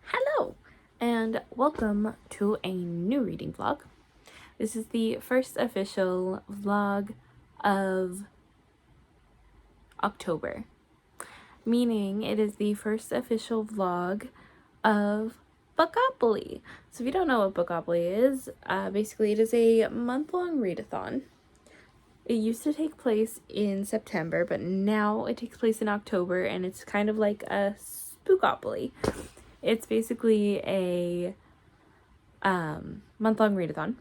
Hello, and welcome to a new reading vlog. This is the first official vlog of October, meaning it is the first official vlog of Spookopoly. So if you don't know what Spookopoly is, basically it is a month-long readathon. It used to take place in September, but now it takes place in October, and it's kind of like a Spookopoly. It's basically a month-long readathon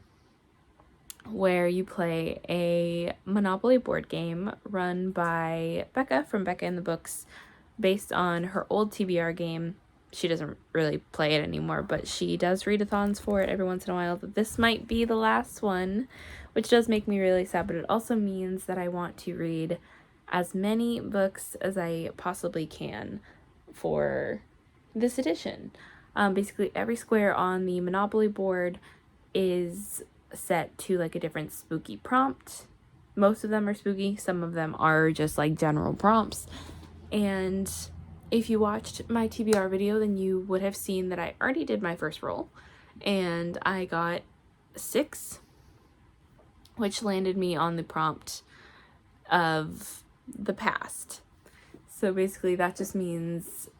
where you play a Monopoly board game run by Becca from Becca in the Books, based on her old TBR game. She doesn't really play it anymore, but she does readathons for it every once in a while. This might be the last one, which does make me really sad, but it also means that I want to read as many books as I possibly can for this edition. Basically every square on the Monopoly board is set to like a different spooky prompt. Most of them are spooky, some of them are just like general prompts. And if you watched my TBR video, then you would have seen that I already did my first roll and I got 6, which landed me on the prompt of the past. So basically that just means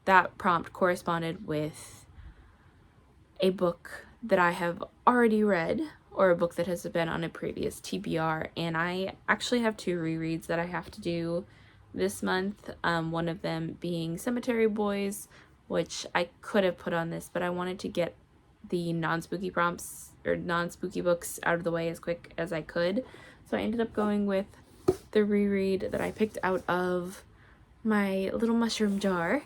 that prompt corresponded with a book that I have already read, or a book that has been on a previous TBR, and I actually have 2 rereads that I have to do this month, one of them being Cemetery Boys, which I could have put on this, but I wanted to get the non-spooky prompts or non-spooky books out of the way as quick as I could, so I ended up going with the reread that I picked out of my little mushroom jar,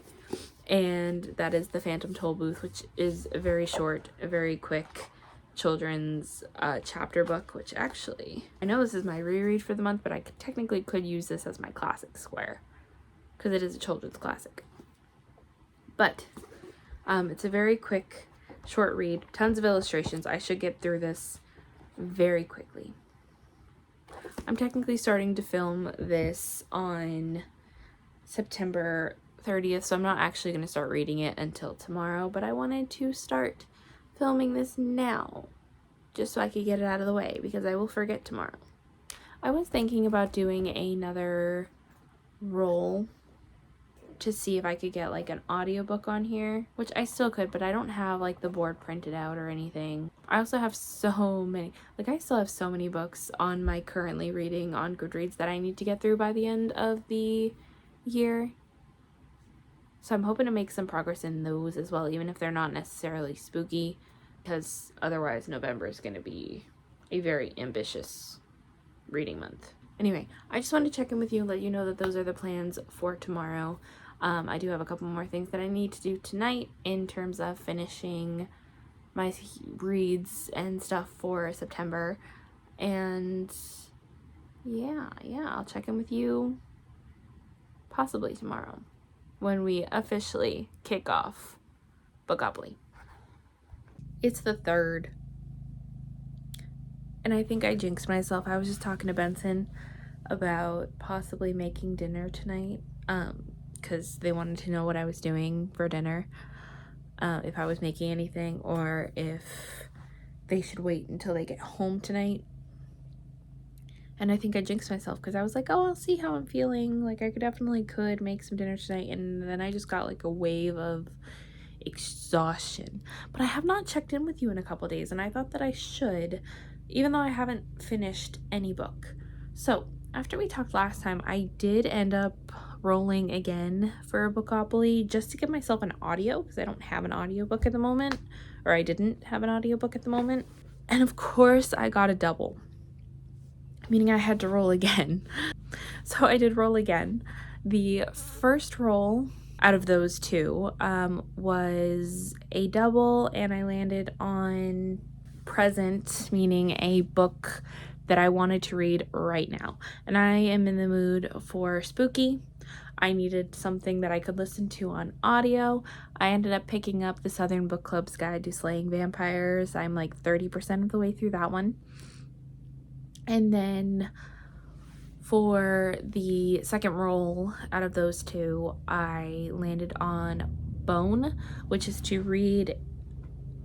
and that is The Phantom Tollbooth, which is a very short, a very quick children's chapter book, which actually, I know this is my reread for the month, but I technically could use this as my classic square because it is a children's classic. But it's a very quick, short read, tons of illustrations. I should get through this very quickly. I'm technically starting to film this on September 30th, so I'm not actually going to start reading it until tomorrow, but I wanted to start filming this now just so I could get it out of the way because I will forget tomorrow. I was thinking about doing another roll to see if I could get like an audiobook on here, which I still could, but I don't have like the board printed out or anything. I also have so many, like I still have so many books on my currently reading on Goodreads that I need to get through by the end of the year. So I'm hoping to make some progress in those as well, even if they're not necessarily spooky, because otherwise November is going to be a very ambitious reading month. Anyway, I just wanted to check in with you and let you know that those are the plans for tomorrow. I do have a couple more things that I need to do tonight in terms of finishing my reads and stuff for September. And yeah, I'll check in with you possibly tomorrow when we officially kick off Spookopoly. It's the 3rd. And I think I jinxed myself. I was just talking to Benson about possibly making dinner tonight, because they wanted to know what I was doing for dinner, if I was making anything, or if they should wait until they get home tonight. And I think I jinxed myself because I was like, oh, I'll see how I'm feeling. Like, I definitely could make some dinner tonight. And then I just got like a wave of exhaustion. But I have not checked in with you in a couple days, and I thought that I should, even though I haven't finished any book. So after we talked last time, I did end up rolling again for Spookopoly just to give myself an audio, because I don't have an audiobook at the moment, or I didn't have an audiobook at the moment. And of course I got a double, meaning I had to roll again. So I did roll again. The first roll out of those 2 was a double, and I landed on present, meaning a book that I wanted to read right now. And I am in the mood for spooky. I needed something that I could listen to on audio. I ended up picking up the Southern Book Club's Guide to Slaying Vampires. I'm like 30% of the way through that one. And then for the second roll out of those two, I landed on Bone, which is to read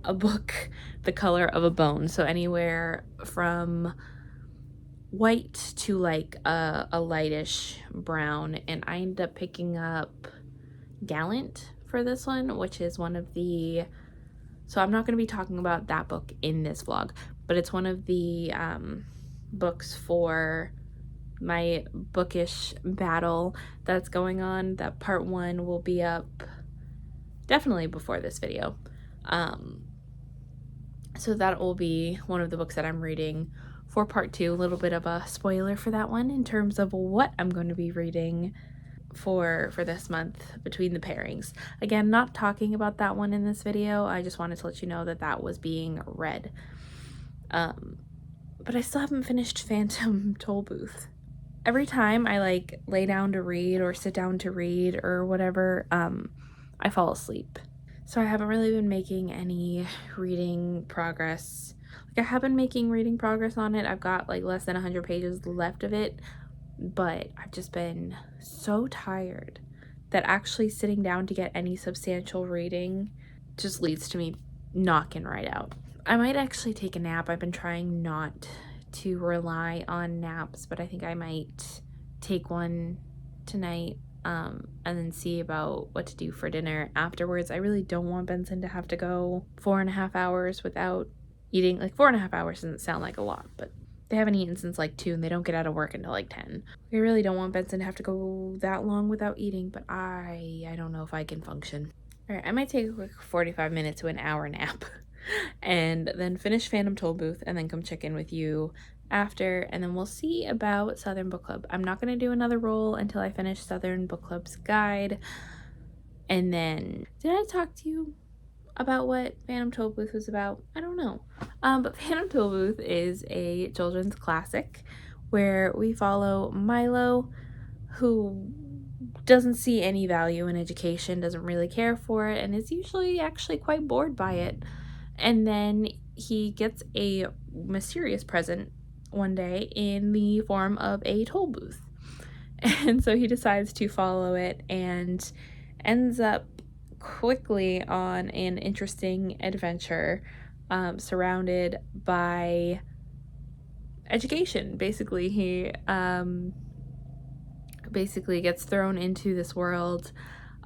a book the color of a bone. So anywhere from white to like a lightish brown. And I ended up picking up Gallant for this one, which is one of the, so I'm not going to be talking about that book in this vlog, but it's one of the books for my bookish battle that's going on. That part 1 will be up definitely before this video. So that will be one of the books that I'm reading for part 2. A little bit of a spoiler for that one in terms of what I'm going to be reading for this month between the pairings. Again, not talking about that one in this video. I just wanted to let you know that that was being read. But I still haven't finished Phantom Tollbooth. Every time I like lay down to read or sit down to read or whatever, I fall asleep. So I haven't really been making any reading progress. Like, I have been making reading progress on it. I've got like less than 100 pages left of it, but I've just been so tired that actually sitting down to get any substantial reading just leads to me knocking right out. I might actually take a nap. I've been trying not to rely on naps, but I think I might take one tonight and then see about what to do for dinner afterwards. I really don't want Benson to have to go 4.5 hours without eating. Like, 4.5 hours doesn't sound like a lot, but they haven't eaten since like 2 and they don't get out of work until like 10. I really don't want Benson to have to go that long without eating, but I don't know if I can function. All right, I might take a quick 45 minute to an hour nap and then finish Phantom Tollbooth and then come check in with you after, and then we'll see about Southern Book Club. I'm not going to do another roll until I finish Southern Book Club's guide. And then, did I talk to you about what Phantom Tollbooth was about? I don't know. But Phantom Tollbooth is a children's classic where we follow Milo, who doesn't see any value in education, doesn't really care for it, and is usually actually quite bored by it. And then he gets a mysterious present one day in the form of a toll booth. And so he decides to follow it and ends up quickly on an interesting adventure surrounded by education. Basically, he basically gets thrown into this world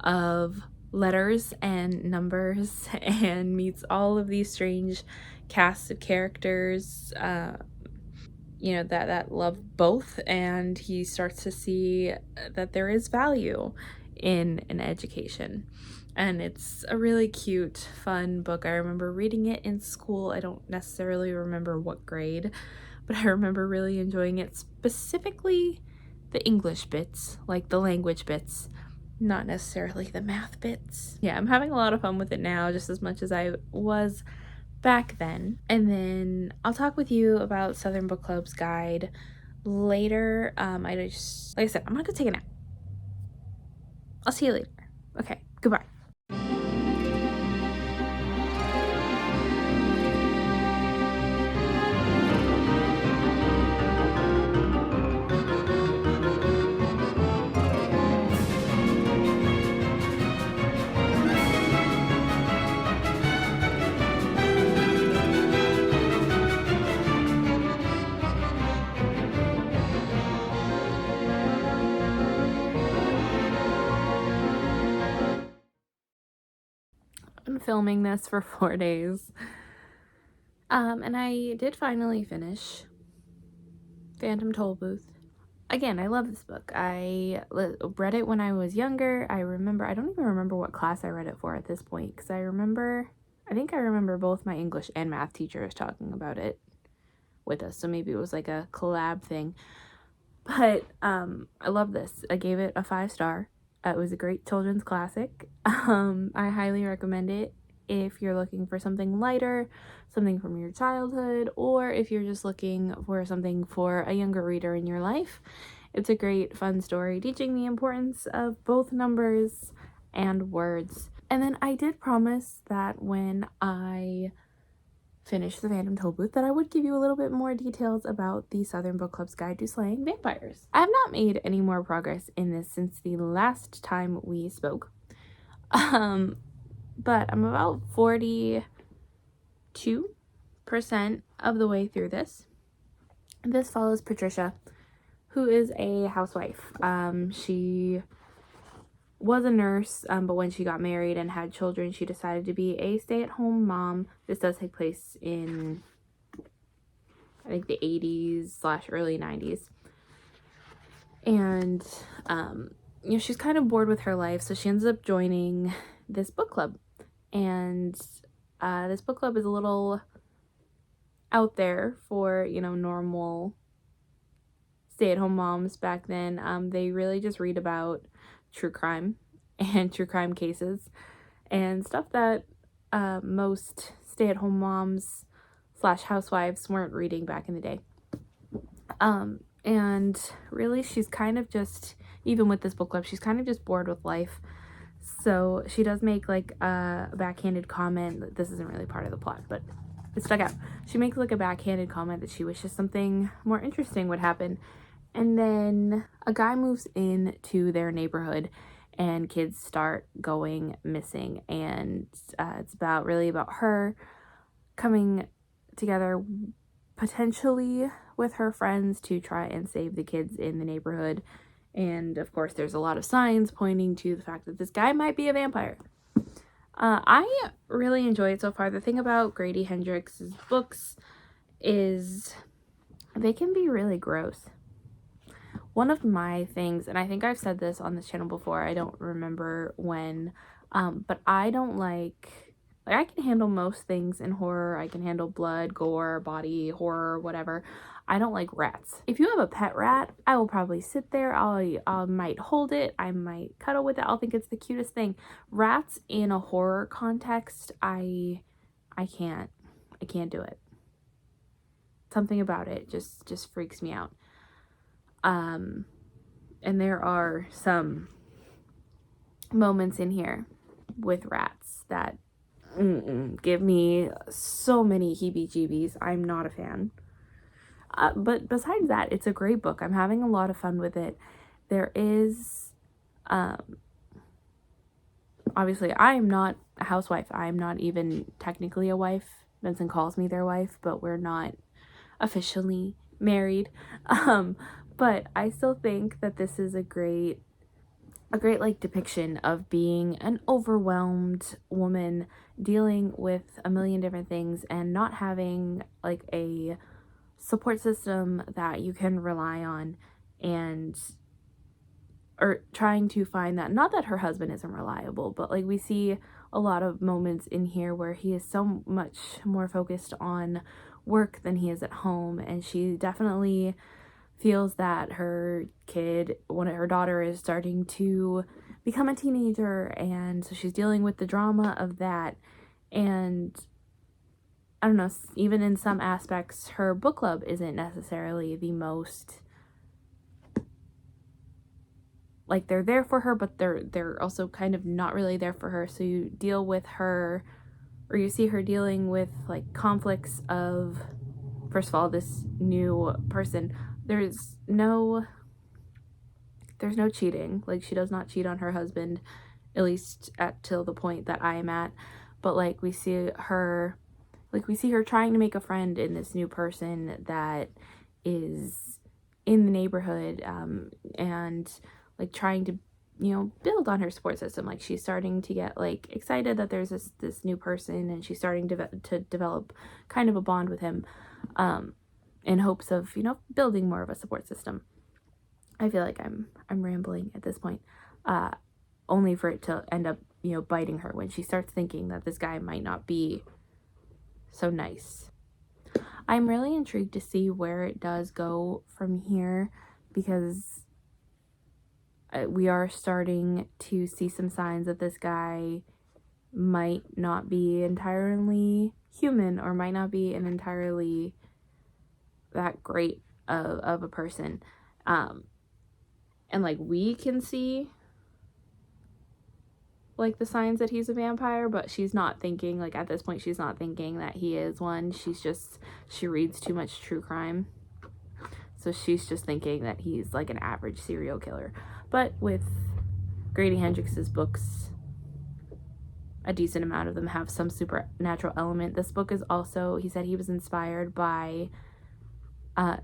of letters and numbers and meets all of these strange casts of characters you know, that love both, and he starts to see that there is value in an education. And it's a really cute, fun book. I remember reading it in school. I don't necessarily remember what grade, but I remember really enjoying it, specifically the English bits, like the language bits, not necessarily the math bits. Yeah, I'm having a lot of fun with it now, just as much as I was back then. And then I'll talk with you about Southern Book Club's guide later. Like I said, I'm gonna go take a nap. I'll see you later. Okay, goodbye. Been filming this for 4 days. And I did finally finish Phantom Tollbooth. Again, I love this book. I read it when I was younger. I don't even remember what class I read it for at this point, because I think I remember both my English and math teachers talking about it with us, so maybe it was like a collab thing. But I love this. I gave it a 5-star. It was a great children's classic. I highly recommend it if you're looking for something lighter, something from your childhood, or if you're just looking for something for a younger reader in your life. It's a great fun story teaching the importance of both numbers and words. And then I did promise that when I finish the Phantom Tollbooth that I would give you a little bit more details about the Southern Book Club's Guide to Slaying Vampires. I have not made any more progress in this since the last time we spoke. But I'm about 42% of the way through this. This follows Patricia, who is a housewife. She was a nurse, but when she got married and had children, she decided to be a stay-at-home mom. This does take place in, I think, the 80s/early 90s. And, she's kind of bored with her life, so she ends up joining this book club. And this book club is a little out there for, normal stay-at-home moms back then. They really just read about true crime and true crime cases and stuff that most stay-at-home moms/housewives weren't reading back in the day. And really she's kind of just, even with this book club, she's kind of just bored with life. So she does make like a backhanded comment. This isn't really part of the plot, but it stuck out. She makes like a backhanded comment that she wishes something more interesting would happen. And then a guy moves into their neighborhood and kids start going missing. And it's really about her coming together potentially with her friends to try and save the kids in the neighborhood. And of course there's a lot of signs pointing to the fact that this guy might be a vampire. I really enjoy it so far. The thing about Grady Hendrix's books is they can be really gross. One of my things, and I think I've said this on this channel before, I don't remember when, but I don't like I can handle most things in horror. I can handle blood, gore, body, horror, whatever. I don't like rats. If you have a pet rat, I will probably sit there. I might hold it. I might cuddle with it. I'll think it's the cutest thing. Rats in a horror context, I can't do it. Something about it just freaks me out. And there are some moments in here with rats that give me so many heebie-jeebies. I'm not a fan. But besides that, it's a great book. I'm having a lot of fun with it. There is, obviously, I am not a housewife. I am not even technically a wife. Vincent calls me their wife, but we're not officially married. But I still think that this is a great like depiction of being an overwhelmed woman dealing with a million different things and not having like a support system that you can rely on, or trying to find that. Not that her husband isn't reliable, but like we see a lot of moments in here where he is so much more focused on work than he is at home, and she definitely feels that her daughter is starting to become a teenager, and so she's dealing with the drama of that. And I don't know, even in some aspects her book club isn't necessarily the most, like, they're there for her, but they're also kind of not really there for her. So you deal with her, or you see her dealing with like conflicts of, first of all, this new person. There's no cheating. Like, she does not cheat on her husband, at least till the point that I am at. But like we see her trying to make a friend in this new person that is in the neighborhood, and like trying to, build on her support system. Like, she's starting to get like excited that there's this new person, and she's starting to develop kind of a bond with him, in hopes of, building more of a support system. I feel like I'm rambling at this point, only for it to end up, biting her when she starts thinking that this guy might not be so nice. I'm really intrigued to see where it does go from here, because we are starting to see some signs that this guy might not be entirely human, or might not be an entirely that great of a person. and like we can see like the signs that he's a vampire, but she's not thinking, like at this point she's not thinking that he is one. She reads too much true crime, so she's just thinking that he's like an average serial killer. But with Grady Hendrix's books, a decent amount of them have some supernatural element. This book is also, he said he was inspired by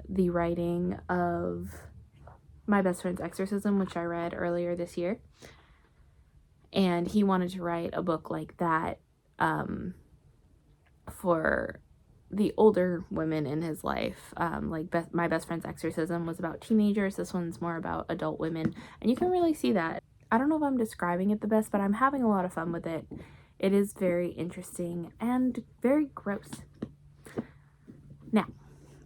the writing of My Best Friend's Exorcism, which I read earlier this year. And he wanted to write a book like that for the older women in his life. My Best Friend's Exorcism was about teenagers. This one's more about adult women. And you can really see that. I don't know if I'm describing it the best, but I'm having a lot of fun with it. It is very interesting and very gross. Now,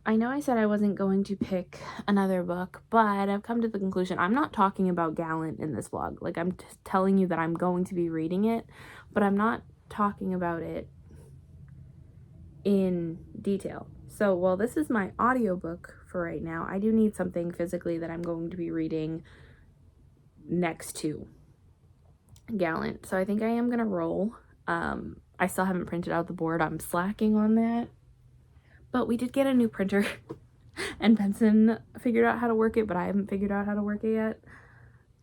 I know I said I wasn't going to pick another book, but I've come to the conclusion I'm not talking about Gallant in this vlog. Like, I'm just telling you that I'm going to be reading it, but I'm not talking about it in detail. So while this is my audiobook for right now, I do need something physically that I'm going to be reading next to Gallant. So I think I am going to roll. I still haven't printed out the board. I'm slacking on that. But we did get a new printer and Benson figured out how to work it, but I haven't figured out how to work it yet.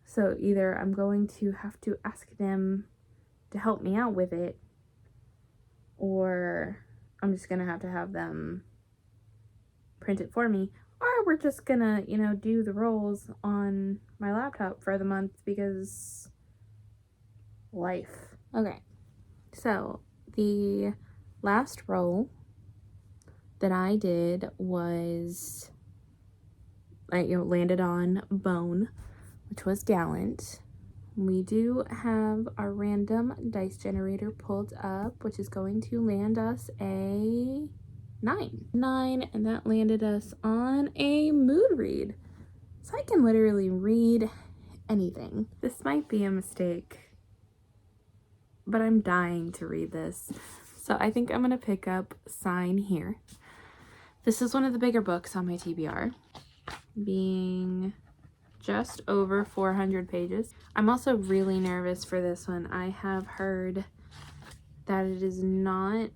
So either I'm going to have to ask them to help me out with it, or I'm just going to have them print it for me, or we're just going to, you know, do the rolls on my laptop for the month because life. Okay, so the last roll that I did was, landed on Bone, which was Gallant. We do have our random dice generator pulled up, which is going to land us a 9, and that landed us on a mood read. So I can literally read anything. This might be a mistake, but I'm dying to read this. So I think I'm gonna pick up Sign here. This is one of the bigger books on my TBR, being just over 400 pages. I'm also really nervous for this one. I have heard that it is not,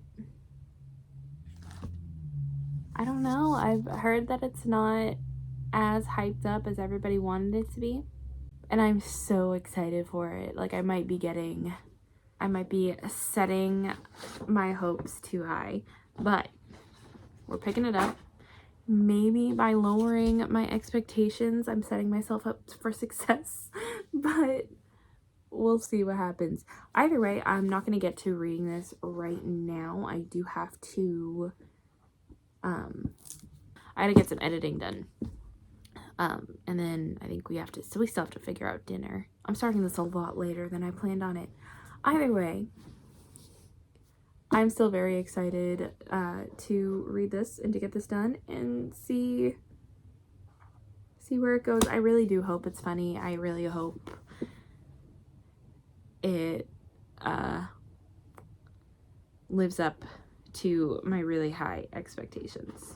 I don't know, I've heard that it's not as hyped up as everybody wanted it to be. And I'm so excited for it. Like, I might be setting my hopes too high, but we're picking it up. Maybe by lowering my expectations, I'm setting myself up for success, but we'll see what happens. Either way, I'm not going to get to reading this right now. I do have to, I had to get some editing done. And then I think we still have to figure out dinner. I'm starting this a lot later than I planned on it. Either way, I'm still very excited to read this and to get this done and see where it goes. I really do hope it's funny. I really hope it lives up to my really high expectations.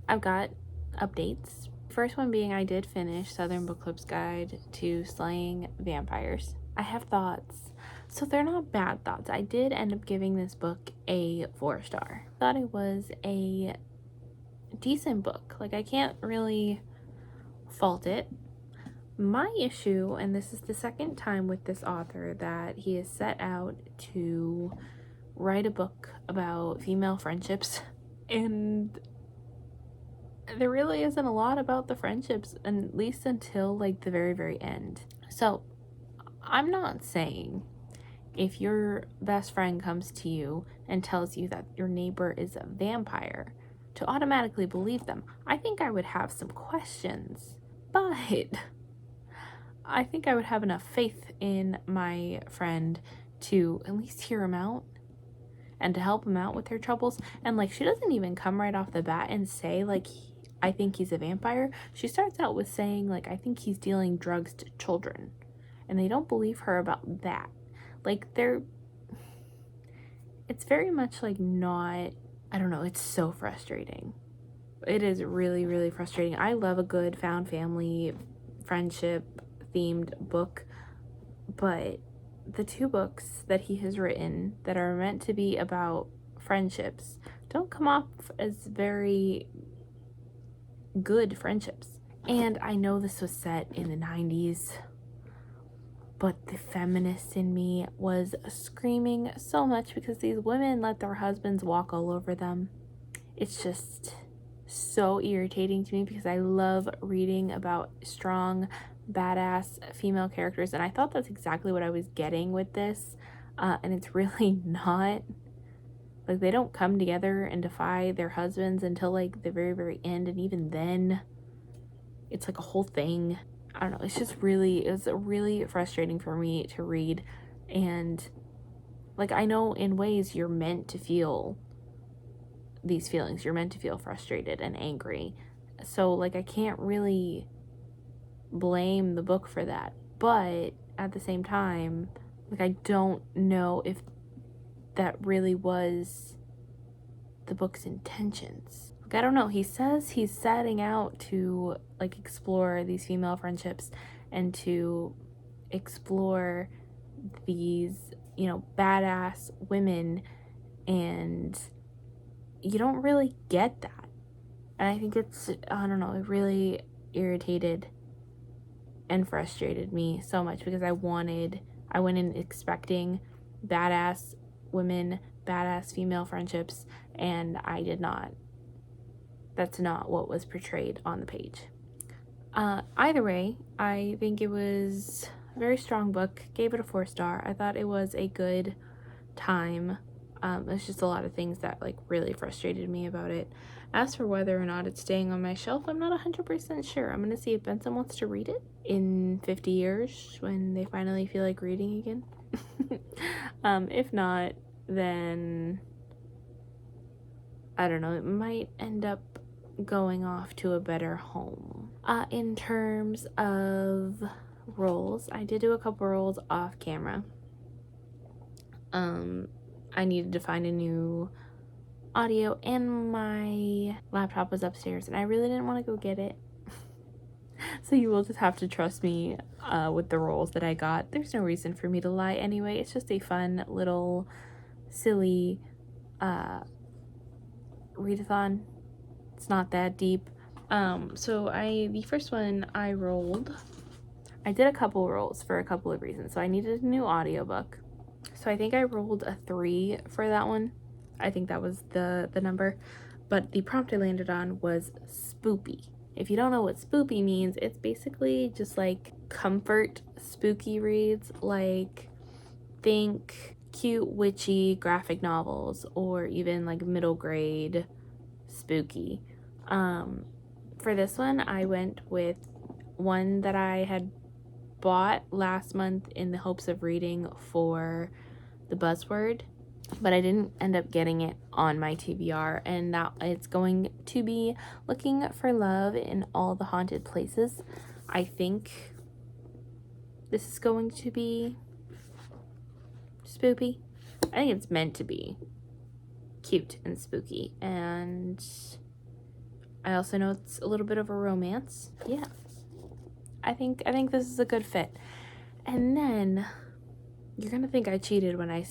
I've got updates. First one being I did finish Southern Book Club's Guide to Slaying Vampires. I have thoughts. So they're not bad thoughts. I did end up giving this book a 4-star. Thought it was a decent book. Like, I can't really fault it. My issue, and this is the second time with this author that he has set out to write a book about female friendships, and there really isn't a lot about the friendships, at least until like the very, very end. So I'm not saying if your best friend comes to you and tells you that your neighbor is a vampire to automatically believe them. I think I would have some questions, but I think I would have enough faith in my friend to at least hear him out and to help him out with their troubles. And like, she doesn't even come right off the bat and say like, I think he's a vampire. She starts out with saying like, I think he's dealing drugs to children, and they don't believe her about that. Like, it's very much like not, I don't know, it's so frustrating. It is really, really frustrating. I love a good found family friendship themed book, but the 2 books that he has written that are meant to be about friendships don't come off as very good friendships. And I know this was set in the 90s, but the feminist in me was screaming so much because these women let their husbands walk all over them. It's just so irritating to me because I love reading about strong, badass female characters, and I thought that's exactly what I was getting with this, and it's really not. Like, they don't come together and defy their husbands until like the very, very end, and even then it's like a whole thing. I don't know, it was really frustrating for me to read. And like, I know in ways you're meant to feel these feelings, you're meant to feel frustrated and angry, so like I can't really blame the book for that, but at the same time, like, I don't know if that really was the book's intentions. Like, I don't know, he says he's setting out to like explore these female friendships and to explore these, you know, badass women, and you don't really get that. And I think it's, I don't know, it really irritated and frustrated me so much because I went in expecting badass women, badass female friendships, and I did not. That's not what was portrayed on the page. Either way, I think it was a very strong book. Gave it a 4-star. I thought it was a good time. There's just a lot of things that like really frustrated me about it. As for whether or not it's staying on my shelf, I'm not 100% sure. I'm gonna see if Benson wants to read it in 50 years when they finally feel like reading again. If not, then I don't know, it might end up going off to a better home. In terms of roles, I did do a couple roles off camera. I needed to find a new audio, and my laptop was upstairs, and I really didn't want to go get it. So you will just have to trust me with the roles that I got. There's no reason for me to lie anyway. It's just a fun little silly readathon. It's not that deep. So the first one I rolled, I did a couple rolls for a couple of reasons. So I needed a new audiobook. So I think I rolled a 3 for that one. I think that was the number. But the prompt I landed on was spoopy. If you don't know what spoopy means, it's basically just like comfort spooky reads. Like, think cute, witchy graphic novels, or even like middle grade spooky. For this one, I went with one that I had bought last month in the hopes of reading for the buzzword, but I didn't end up getting it on my TBR, and now it's going to be Looking for Love in All the Haunted Places. I think this is going to be spooky. I think it's meant to be cute and spooky, and I also know it's a little bit of a romance. Yeah, I think this is a good fit. And then you're gonna think I cheated when I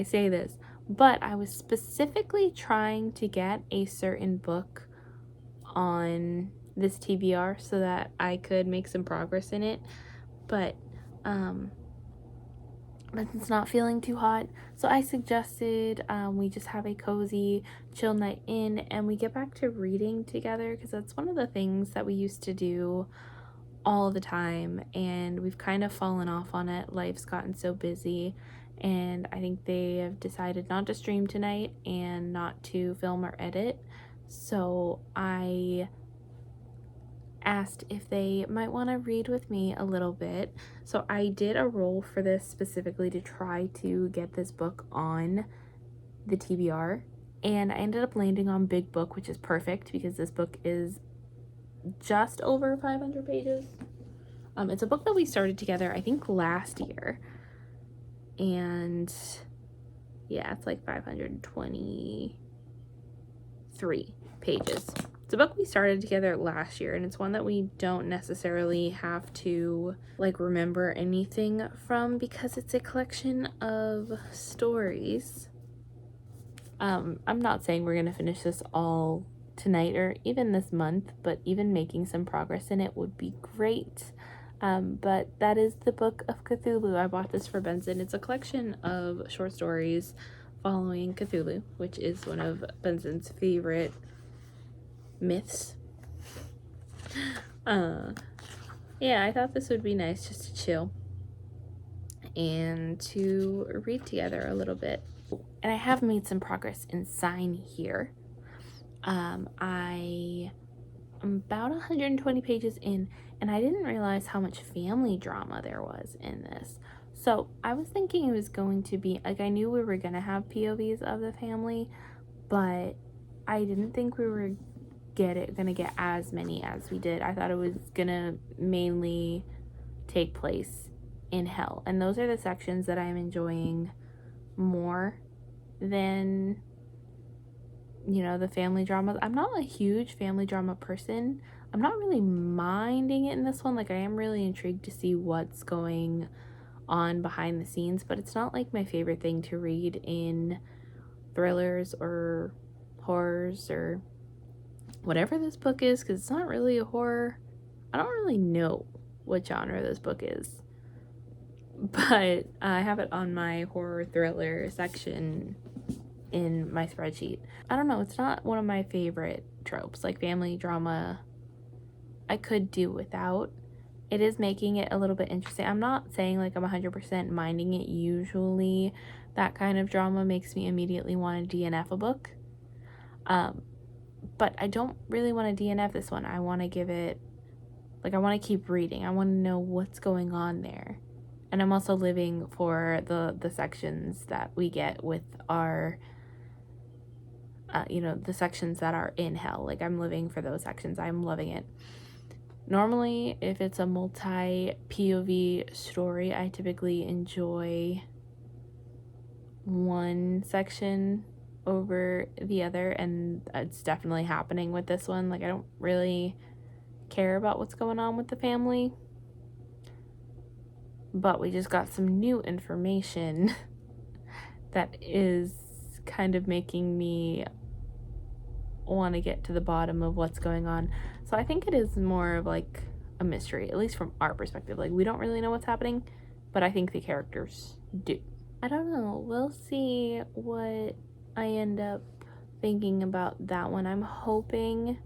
say this, but I was specifically trying to get a certain book on this TBR so that I could make some progress in it. But but it's not feeling too hot. So I suggested we just have a cozy, chill night in and we get back to reading together, because that's one of the things that we used to do all the time, and we've kind of fallen off on it. Life's gotten so busy, and I think they have decided not to stream tonight and not to film or edit. So I asked if they might want to read with me a little bit. So I did a roll for this specifically to try to get this book on the TBR, and I ended up landing on Big Book, which is perfect because this book is just over 500 pages. It's a book that we started together, I think, last year, and yeah, it's like 523 pages. It's a book we started together last year, and it's one that we don't necessarily have to like remember anything from because it's a collection of stories. I'm not saying we're gonna finish this all tonight or even this month, but even making some progress in it would be great. But that is the Book of Cthulhu. I bought this for Benson. It's a collection of short stories following Cthulhu, which is one of Benson's favorite myths. Yeah, I thought this would be nice just to chill and to read together a little bit. And I have made some progress in sign here. I'm about 120 pages in, and I didn't realize how much family drama there was in this. So I was thinking it was going to be, like, I knew we were going to have POVs of the family, but I didn't think we were gonna get as many as we did. I thought it was gonna mainly take place in hell, and those are the sections that I'm enjoying more than, you know, the family dramas. I'm not a huge family drama person. I'm not really minding it in this one. Like, I am really intrigued to see what's going on behind the scenes, but it's not like my favorite thing to read in thrillers or horrors or whatever this book is, because it's not really a horror. I don't really know what genre this book is, but I have it on my horror thriller section in my spreadsheet. I don't know, it's not one of my favorite tropes. Like, family drama I could do without. It is making it a little bit interesting. I'm not saying like I'm 100% minding it. Usually that kind of drama makes me immediately want to DNF a book. But I don't really want to DNF this one. I want to give it, like, I want to keep reading. I want to know what's going on there. And I'm also living for the sections that we get with our, you know, the sections that are in hell. Like, I'm living for those sections. I'm loving it. Normally, if it's a multi-POV story, I typically enjoy one section over the other, and it's definitely happening with this one. Like, I don't really care about what's going on with the family, but we just got some new information that is kind of making me want to get to the bottom of what's going on. So I think it is more of like a mystery, at least from our perspective. Like, we don't really know what's happening, but I think the characters do. I don't know. We'll see what I end up thinking about that one. I'm hoping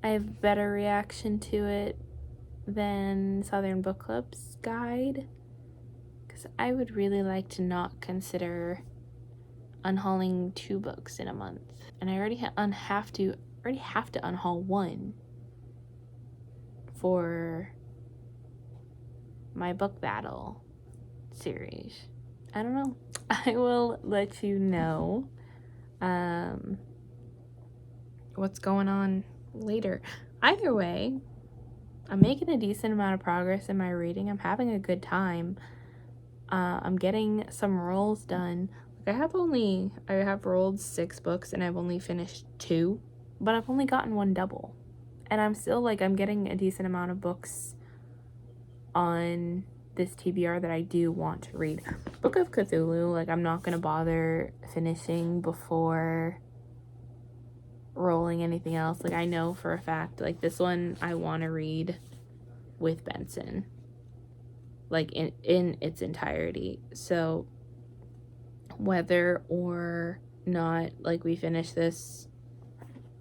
I have better reaction to it than Southern Book Club's guide, because I would really like to not consider unhauling 2 books in a month, and I already have to unhaul 1 for my book battle series. I don't know. I will let you know what's going on later. Either way, I'm making a decent amount of progress in my reading. I'm having a good time. I'm getting some rolls done. Like, I have rolled 6 books and I've only finished 2, but I've only gotten 1 double. And I'm still, like, I'm getting a decent amount of books on this TBR that I do want to read. Book of Cthulhu, like, I'm not gonna bother finishing before rolling anything else. Like, I know for a fact, like, this one I want to read with Benson. like in its entirety. So whether or not like we finish this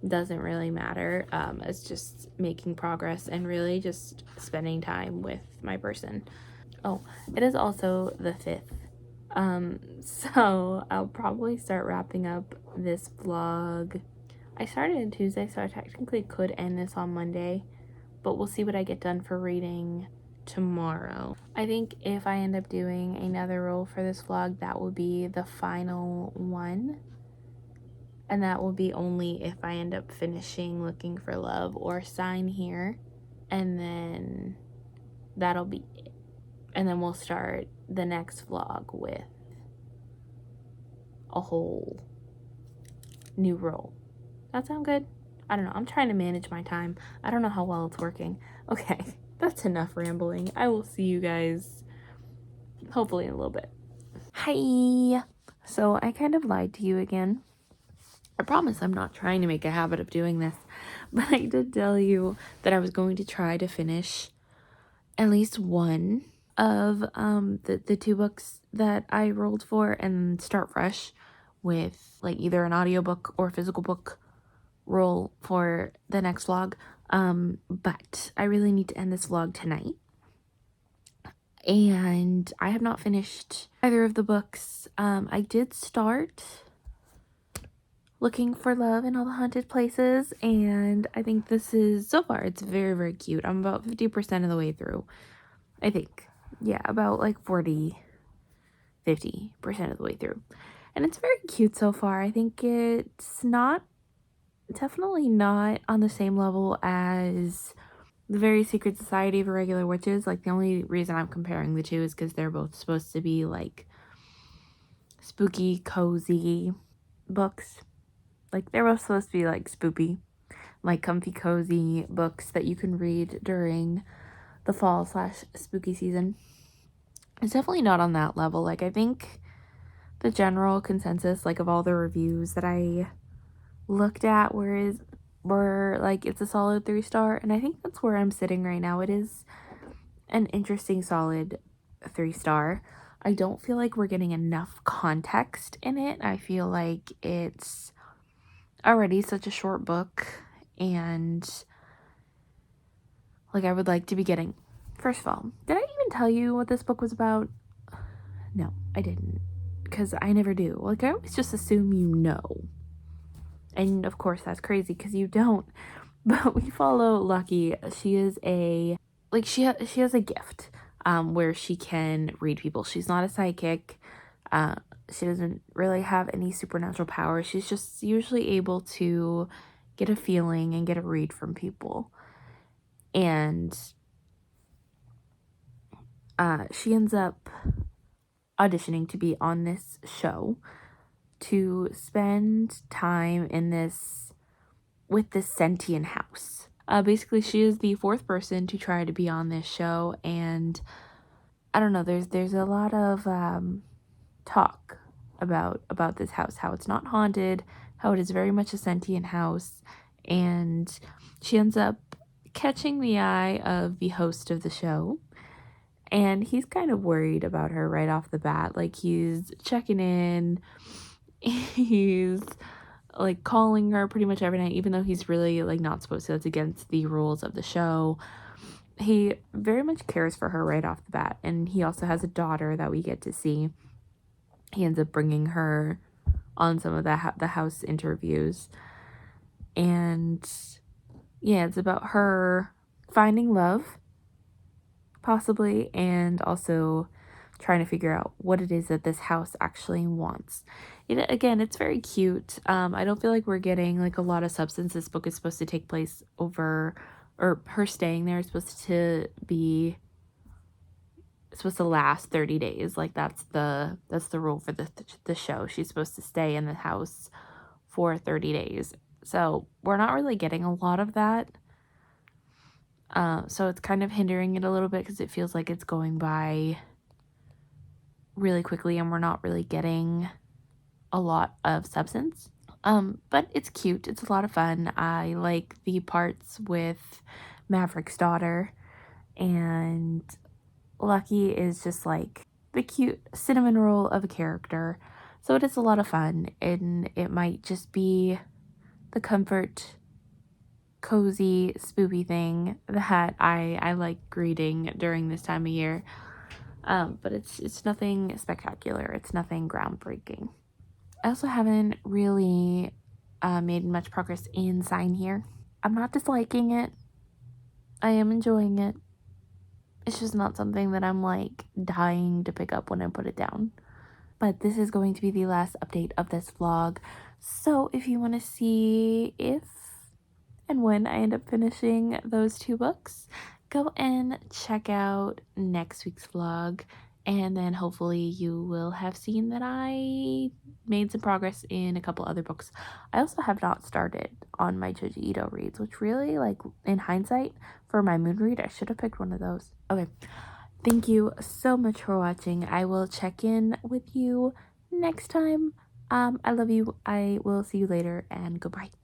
doesn't really matter. It's just making progress and really just spending time with my person. Oh, it is also the 5th. So I'll probably start wrapping up this vlog. I started on Tuesday, so I technically could end this on Monday, but we'll see what I get done for reading tomorrow. I think if I end up doing another roll for this vlog, that will be the final one. And that will be only if I end up finishing Looking for Love or Sign Here. And then that'll be it. And then we'll start the next vlog with a whole new roll. That sound good? I don't know. I'm trying to manage my time. I don't know how well it's working. Okay, that's enough rambling. I will see you guys hopefully in a little bit. Hi! So I kind of lied to you again. I promise I'm not trying to make a habit of doing this, but I did tell you that I was going to try to finish at least one of the 2 books that I rolled for and start fresh with like either an audiobook or physical book roll for the next vlog. But I really need to end this vlog tonight. And I have not finished either of the books. I did start Looking for Love in All the Haunted Places, and I think this is, so far, it's very, very cute. I'm about 50% of the way through, I think. Yeah, about like 40, 50% of the way through. And it's very cute so far. I think it's definitely not on the same level as The Very Secret Society of Irregular Witches. Like, the only reason I'm comparing the two is because they're both supposed to be like spooky, cozy books. Like, they're both supposed to be like spoopy, like comfy, cozy books that you can read during the fall/spooky season. It's definitely not on that level. Like, I think the general consensus, like, of all the reviews that I looked at were like, it's a solid 3-star, and I think that's where I'm sitting right now. It is an interesting solid 3-star. I don't feel like we're getting enough context in it. I feel like it's already such a short book, and like I would like to be getting. First of all, did I even tell you what this book was about? No, I didn't, because I never do. Like, I always just assume you know, and of course that's crazy because you don't. But we follow Lucky. She is a she has a gift where she can read people. She's not a psychic. She doesn't really have any supernatural powers. She's just usually able to get a feeling and get a read from people. And she ends up auditioning to be on this show to spend time with this sentient house. Basically, she is the 4th person to try to be on this show, and I don't know, there's a lot of talk about this house, how it's not haunted, how it is very much a sentient house, and she ends up catching the eye of the host of the show, and he's kind of worried about her right off the bat. Like, he's checking in, he's like calling her pretty much every night, even though he's really like not supposed to. That's against the rules of the show. He very much cares for her right off the bat, and he also has a daughter that we get to see. He ends up bringing her on some of the house interviews, and yeah, it's about her finding love, possibly, and also trying to figure out what it is that this house actually wants. Again, it's very cute. I don't feel like we're getting like a lot of substance. This book is supposed to take place over, or her staying there is supposed to last 30 days. Like, that's the rule for the show. She's supposed to stay in the house for 30 days. So we're not really getting a lot of that. So it's kind of hindering it a little bit because it feels like it's going by really quickly and we're not really getting a lot of substance. But it's cute. It's a lot of fun. I like the parts with Maverick's daughter and Lucky is just like the cute cinnamon roll of a character. So it is a lot of fun, and it might just be the comfort, cozy, spoopy thing that I like reading during this time of year. But it's nothing spectacular. It's nothing groundbreaking. I also haven't really made much progress in Sign Here. I'm not disliking it. I am enjoying it. It's just not something that I'm like dying to pick up when I put it down. But this is going to be the last update of this vlog. So if you want to see if and when I end up finishing those 2 books, go and check out next week's vlog. And then hopefully you will have seen that I made some progress in a couple other books. I also have not started on my Joji Ito reads, which really, like, in hindsight, for my moon read, I should have picked one of those. Okay, thank you so much for watching. I will check in with you next time. I love you. I will see you later, and goodbye.